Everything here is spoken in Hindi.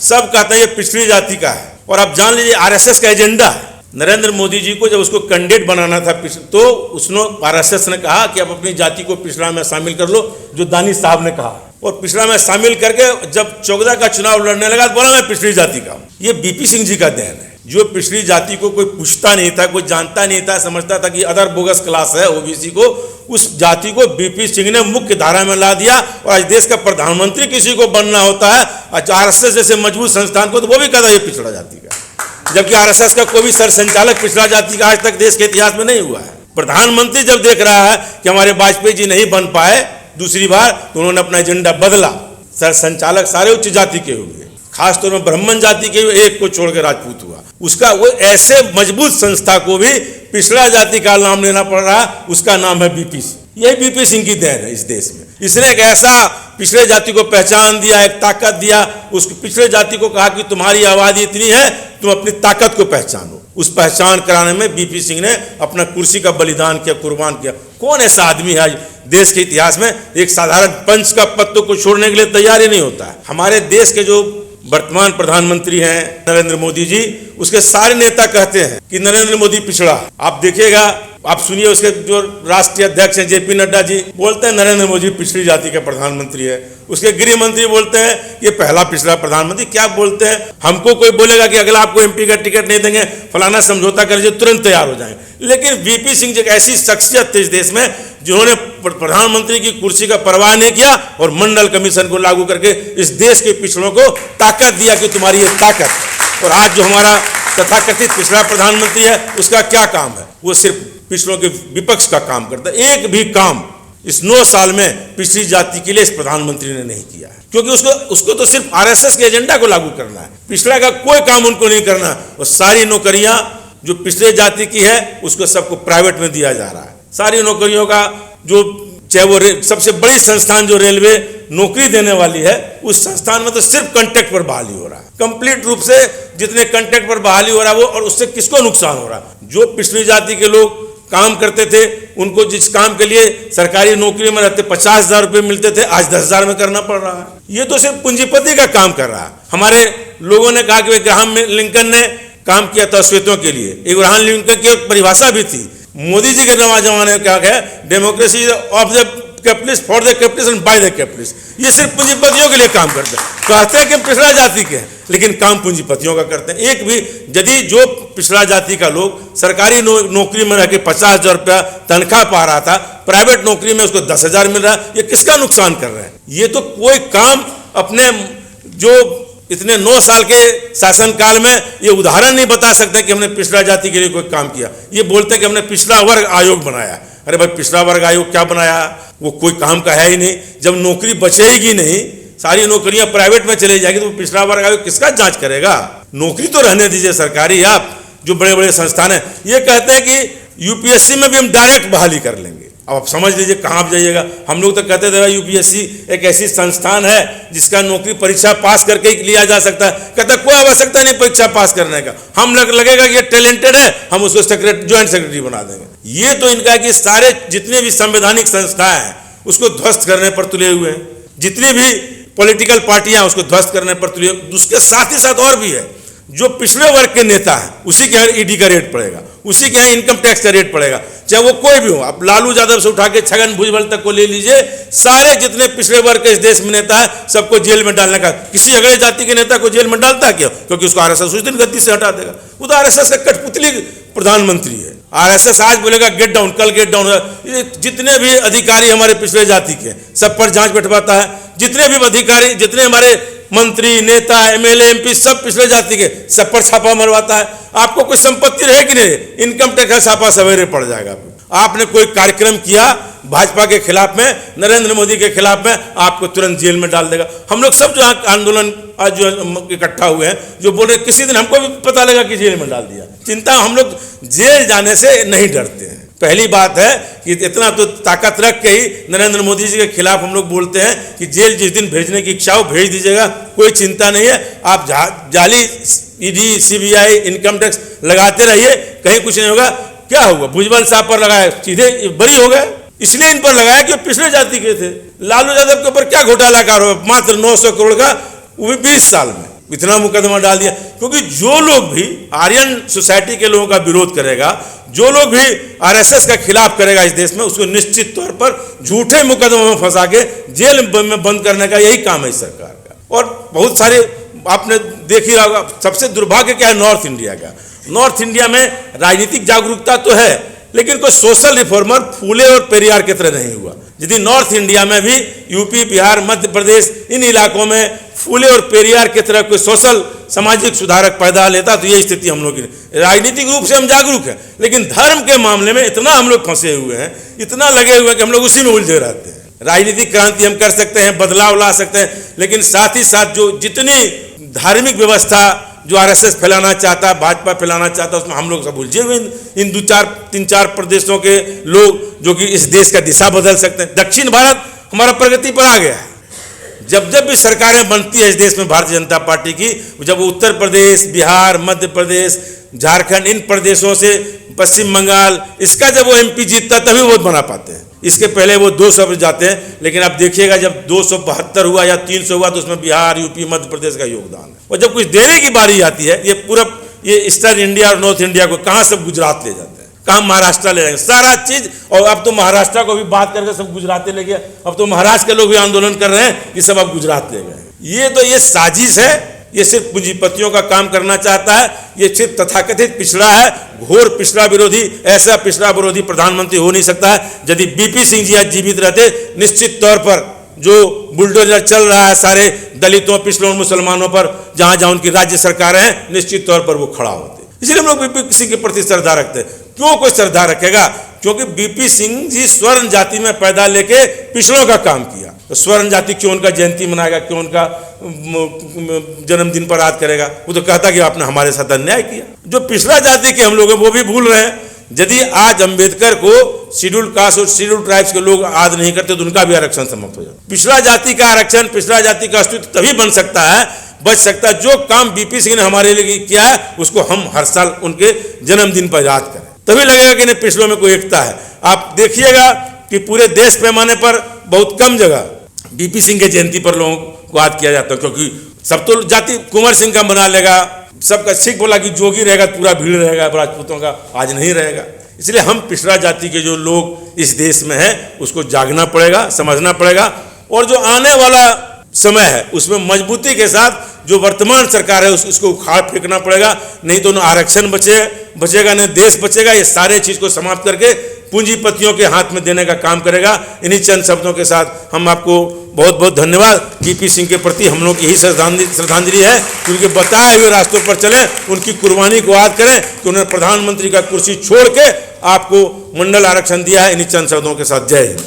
सब कहते हैं ये पिछड़ी जाति का है। और आप जान लीजिए आरएसएस का एजेंडा है। नरेंद्र मोदी जी को जब उसको कैंडिडेट बनाना था तो उसने आरएसएस ने कहा कि आप अपनी जाति को पिछड़ा में शामिल कर लो, जो दानी साहब ने कहा, और पिछड़ा में शामिल करके जब चौगदा का चुनाव लड़ने लगा तो बोला मैं पिछड़ी जाति का हूं। ये बीपी सिंह जी का देन है। जो पिछड़ी जाति को कोई पूछता नहीं था, कोई जानता नहीं था, समझता था कि अदर बोगस क्लास है ओबीसी को, उस जाति को बीपी सिंह ने मुख्य धारा में ला दिया। और आज देश का प्रधानमंत्री किसी को बनना होता है आरएसएस जैसे मजबूत संस्थान को, तो वो भी कहता है ये पिछड़ा जाति का, जबकि आरएसएस का कोई भी सरसंचालक पिछड़ा जाति का आज तक देश के इतिहास में नहीं हुआ है। प्रधानमंत्री जब देख रहा है कि हमारे वाजपेयी जी नहीं बन पाए दूसरी बार, तो उन्होंने अपना एजेंडा बदला। सरसंचालक सारे उच्च जाति के हुए, खासतौर में ब्राह्मण जाति के एक को छोड़कर राजपूत हुआ। उसका वो ऐसे मजबूत संस्था को भी पिछड़ा जाति का नाम लेना पड़ रहा, उसका नाम है बीपी सिंह। यही बीपी सिंह की देन है इस देश में। इसने एक ऐसा पिछड़े जाति को पहचान दिया, एक ताकत दिया। उस पिछड़े जाति को कहा कि तुम्हारी आबादी इतनी है, तुम अपनी ताकत को पहचानो। उस पहचान कराने में बीपी सिंह ने अपना कुर्सी का बलिदान किया, कुर्बान किया। कौन ऐसा आदमी है आज देश के इतिहास में एक साधारण पंच का पद को छोड़ने के लिए तैयार ही नहीं होता है। हमारे देश के जो वर्तमान प्रधानमंत्री हैं नरेंद्र मोदी जी, उसके सारे नेता कहते हैं कि नरेंद्र मोदी पिछड़ा। आप देखिएगा, आप सुनिए, उसके जो राष्ट्रीय अध्यक्ष हैं जेपी नड्डा जी बोलते हैं नरेंद्र मोदी पिछड़ी जाति के प्रधानमंत्री है। उसके गृह मंत्री बोलते हैं ये पहला पिछड़ा प्रधानमंत्री। क्या बोलते हैं? हमको कोई बोलेगा कि अगला आपको एमपी का टिकट नहीं देंगे, फलाना समझौता कर लीजिए, तुरंत तैयार हो जाएंगे। लेकिन वीपी सिंह जी एक ऐसी शख्सियत थी इस देश में जिन्होंने प्रधानमंत्री की कुर्सी का परवाह नहीं किया और मंडल कमीशन को लागू करके इस देश के पिछड़ों को ताकत दिया कि तुम्हारी ये ताकत। और आज जो हमारा तथाकथित पिछड़ा प्रधानमंत्री है, उसका क्या काम है? वो सिर्फ पिछड़ों के विपक्ष का काम करता है। एक भी काम इस 9 साल में पिछड़ी जाति के लिए इस प्रधानमंत्री ने नहीं किया है, क्योंकि उसको तो सिर्फ आरएसएस के एजेंडा को लागू करना है। पिछड़ा का कोई काम उनको नहीं करना। और सारी नौकरियां जो पिछड़े जाति की है उसको सबको प्राइवेट में दिया जा रहा है। सारी नौकरियों का जो चाहे वो सबसे बड़ी संस्थान जो रेलवे नौकरी देने वाली है, उस संस्थान में तो सिर्फ कॉन्ट्रैक्ट पर बहाली हो रहा है। कंप्लीट रूप से जितने कॉन्ट्रैक्ट पर बहाली हो रहा है वो, और उससे किसको नुकसान हो रहा है? जो पिछड़ी जाति के लोग काम करते थे, उनको जिस काम के लिए सरकारी नौकरी में रहते 50,000 रुपये मिलते थे, आज 10,000 में करना पड़ रहा है। ये तो सिर्फ पूंजीपति का काम कर रहा है। हमारे लोगों ने कहा कि ग्राहम लिंकन ने काम किया था श्वेतों के लिए। इब्राहिम लिंकन की एक परिभाषा भी थी। मोदी जी के जमाने में क्या है, democracy of the capitalist, for the capitalist and by the capitalist. ये सिर्फ पूंजीपतियों के लिए काम करते हैं। कहते हैं कि पिछड़ा जाति के, लेकिन काम पूंजीपतियों का करते हैं। एक भी यदि जो पिछड़ा जाति का लोग सरकारी नौकरी में रह के 50,000 रुपया तनख्वाह पा रहा था, प्राइवेट नौकरी में उसको 10,000 मिल रहा है, ये किसका नुकसान कर रहे हैं? ये तो कोई काम अपने जो इतने 9 साल के शासनकाल में ये उदाहरण नहीं बता सकते कि हमने पिछड़ा जाति के लिए कोई काम किया। ये बोलते हैं कि हमने पिछड़ा वर्ग आयोग बनाया। अरे भाई, पिछड़ा वर्ग आयोग क्या बनाया? वो कोई काम का है ही नहीं। जब नौकरी बचेगी नहीं, सारी नौकरियां प्राइवेट में चली जाएगी, तो पिछड़ा वर्ग आयोग किसका जांच करेगा? नौकरी तो रहने दीजिए सरकारी। आप जो बड़े बड़े संस्थान है ये कहते हैं कि यूपीएससी में भी हम डायरेक्ट बहाली कर लेंगे। अब आप समझ लीजिए कहाँ आप जाइएगा। हम लोग तो कहते थे यूपीएससी एक ऐसी संस्थान है जिसका नौकरी परीक्षा पास करके ही लिया जा सकता है। कहता कोई आवश्यकता नहीं परीक्षा पास करने का, हम लगेगा कि ये टैलेंटेड है, हम उसको ज्वाइंट सेक्रेटरी बना देंगे। ये तो इनका कि सारे जितने भी संवैधानिक संस्थाएं हैं उसको ध्वस्त करने पर तुले हुए हैं। जितनी भी पॉलिटिकल पार्टियां उसको ध्वस्त करने पर तुले। उसके साथ ही साथ और भी है, जो पिछड़े वर्ग के नेता है उसी के यहाँ ईडी का रेट पड़ेगा, उसी के यहाँ इनकम टैक्स का रेट पड़ेगा, चाहे वो कोई भी हो। आप लालू यादव से उठा के छगन भुजबल तक को ले लीजिए, सारे जितने पिछड़े वर्ग के इस देश में नेता है सबको जेल में डालने का। किसी अगले जाति के नेता को जेल में डालता है क्या? क्योंकि उसको आरएसएस उस दिन गद्दी से हटा देगा। वो तो आरएसएस का कठपुतली प्रधानमंत्री है। आरएसएस आज बोलेगा गेट डाउन, कल गेट डाउन। जितने भी अधिकारी हमारे पिछड़े जाति के सब पर जांच बैठवाता है। जितने भी अधिकारी, जितने हमारे मंत्री, नेता, एमएलए, एमपी सब पिछड़े जाति के, सब पर छापा मरवाता है। आपको कोई संपत्ति रहे कि नहीं, इनकम टैक्स का छापा सवेरे पड़ जाएगा। आपने कोई कार्यक्रम किया भाजपा के खिलाफ में, नरेंद्र मोदी के खिलाफ में, आपको तुरंत जेल में डाल देगा। हम लोग सब जो आंदोलन आज जो इकट्ठा हुए हैं, जो बोल रहे किसी दिन हमको भी पता लगा कि जेल में डाल दिया। चिंता, हम लोग जेल जाने से नहीं डरते हैं। पहली बात है कि इतना तो ताकत रख के ही नरेंद्र मोदी जी के खिलाफ हम लोग बोलते हैं कि जेल जिस दिन भेजने की इच्छा हो भेज दीजिएगा, कोई चिंता नहीं है। आप जाली ईडी, सीबीआई, इनकम टैक्स लगाते रहिए, कहीं कुछ नहीं होगा। क्या हुआ? भुजबल साहब पर लगाया, सीधे बरी हो गए। इसलिए इन पर लगाया कि पिछड़े जाति के थे। लालू यादव के ऊपर क्या घोटाला कार हुआ? मात्र 900 करोड़ का, वो भी 20 साल में। इतना मुकदमा डाल दिया, क्योंकि जो लोग भी आर्यन सोसाइटी के लोगों का विरोध करेगा, जो लोग भी आरएसएस का खिलाफ करेगा इस देश में, उसको निश्चित तौर पर झूठे मुकदमों में फंसा के जेल में बंद करने का यही काम है सरकार का। और बहुत सारे आपने देख ही रहा होगा, सबसे दुर्भाग्य क्या है नॉर्थ इंडिया का। नॉर्थ इंडिया में राजनीतिक जागरूकता तो है, लेकिन कोई सोशल रिफॉर्मर फूले और पेरियार की तरह नहीं हुआ। यदि नॉर्थ इंडिया में भी यूपी, बिहार, मध्य प्रदेश, इन इलाकों में फूले और पेरियार की तरह कोई सोशल सामाजिक सुधारक पैदा लेता तो ये स्थिति हम लोग की। राजनीतिक रूप से हम जागरूक हैं, लेकिन धर्म के मामले में इतना हम लोग फंसे हुए हैं, इतना लगे हुए हैं कि हम लोग उसी में उलझे रहते हैं। राजनीतिक क्रांति हम कर सकते हैं, बदलाव ला सकते हैं, लेकिन साथ ही साथ जो जितनी धार्मिक व्यवस्था जो आरएसएस फैलाना चाहता है, भाजपा फैलाना चाहता है, उसमें हम लोग सब उलझे हुए इन 3-4 प्रदेशों के लोग जो कि इस देश का दिशा बदल सकते हैं। दक्षिण भारत हमारा प्रगति पर आ गया है। जब जब भी सरकारें बनती है इस देश में भारतीय जनता पार्टी की, जब उत्तर प्रदेश, बिहार, मध्य प्रदेश, झारखंड, इन प्रदेशों से पश्चिम बंगाल, इसका जब वो एमपी जीतता तभी वोट बना पाते हैं। इसके पहले वो 200 पर जाते हैं, लेकिन अब देखिएगा जब 272 हुआ या 300 हुआ तो उसमें बिहार, यूपी, मध्य प्रदेश का योगदान है। और जब कुछ देने की बारी आती है, ये पूरा ये ईस्टर्न इंडिया और नॉर्थ इंडिया को कहाँ सब गुजरात ले जाते हैं, कहाँ महाराष्ट्र ले जाएंगे, सारा चीज। और अब तो महाराष्ट्र को भी बात करके सब गुजरात ले गए। अब तो महाराष्ट्र के लोग भी आंदोलन कर रहे हैं कि सब अब गुजरात ले गए। ये साजिश है। ये सिर्फ पूंजीपतियों का काम करना चाहता है। ये सिर्फ तथाकथित पिछड़ा है, घोर पिछड़ा विरोधी। ऐसा पिछड़ा विरोधी प्रधानमंत्री हो नहीं सकता है। यदि बीपी सिंह जी आज जीवित रहते, निश्चित तौर पर जो बुलडोजर चल रहा है सारे दलितों, पिछड़ों, मुसलमानों पर, जहां जहां उनकी राज्य सरकारें हैं, निश्चित तौर पर वो खड़ा होते। इसलिए हम लोग बीपी सिंह के प्रति श्रद्धा रखते हैं। क्यों कोई श्रद्धा रखेगा? क्योंकि बीपी सिंह जी स्वर्ण जाति में पैदा लेके पिछड़ों का काम किया। तो स्वर्ण जाति क्यों उनका जयंती मनाएगा, क्यों उनका जन्मदिन पर याद करेगा? वो तो कहता कि आपने हमारे साथ अन्याय किया। जो पिछड़ा जाति के हम लोग हैं वो भी भूल रहे हैं। यदि आज अंबेडकर को शेड्यूल कास्ट और शेड्यूल ट्राइब्स के लोग याद नहीं करते तो उनका भी आरक्षण समाप्त हो जाता। पिछड़ा जाति का आरक्षण, पिछड़ा जाति का अस्तित्व तभी बन सकता है, बच सकता है, जो काम बीपी सिंह ने हमारे लिए किया है उसको हम हर साल उनके जन्मदिन पर याद करें। तभी लगेगा कि नहीं पिछड़ों में कोई एकता है। आप देखिएगा कि पूरे देश पैमाने पर बहुत कम जगह बीपी सिंह के जयंती पर लोगों को याद किया जाता है, क्योंकि सब तो जाति कुंवर सिंह का बना लेगा, सबका सिख बोला कि जोगी रहेगा, पूरा भीड़ रहेगा राजपूतों का, आज नहीं रहेगा। इसलिए हम पिछड़ा जाति के जो लोग इस देश में हैं उसको जागना पड़ेगा, समझना पड़ेगा। और जो आने वाला समय है उसमें मजबूती के साथ जो वर्तमान सरकार है उसको उखाड़ फेंकना पड़ेगा। नहीं तो न आरक्षण बचेगा, न देश बचेगा। ये सारे चीज को समाप्त करके पूंजीपतियों के हाथ में देने का काम करेगा। इन्हीं चंद शब्दों के साथ हम आपको बहुत बहुत धन्यवाद। बीपी सिंह के प्रति हम लोग यही श्रद्धांजलि है कि उनके बताए हुए रास्तों पर चलें, उनकी कुर्बानी को याद करें कि उन्होंने प्रधानमंत्री का कुर्सी छोड़ के आपको मंडल आरक्षण दिया है। इन्हीं चंद शब्दों के साथ जय हिंद।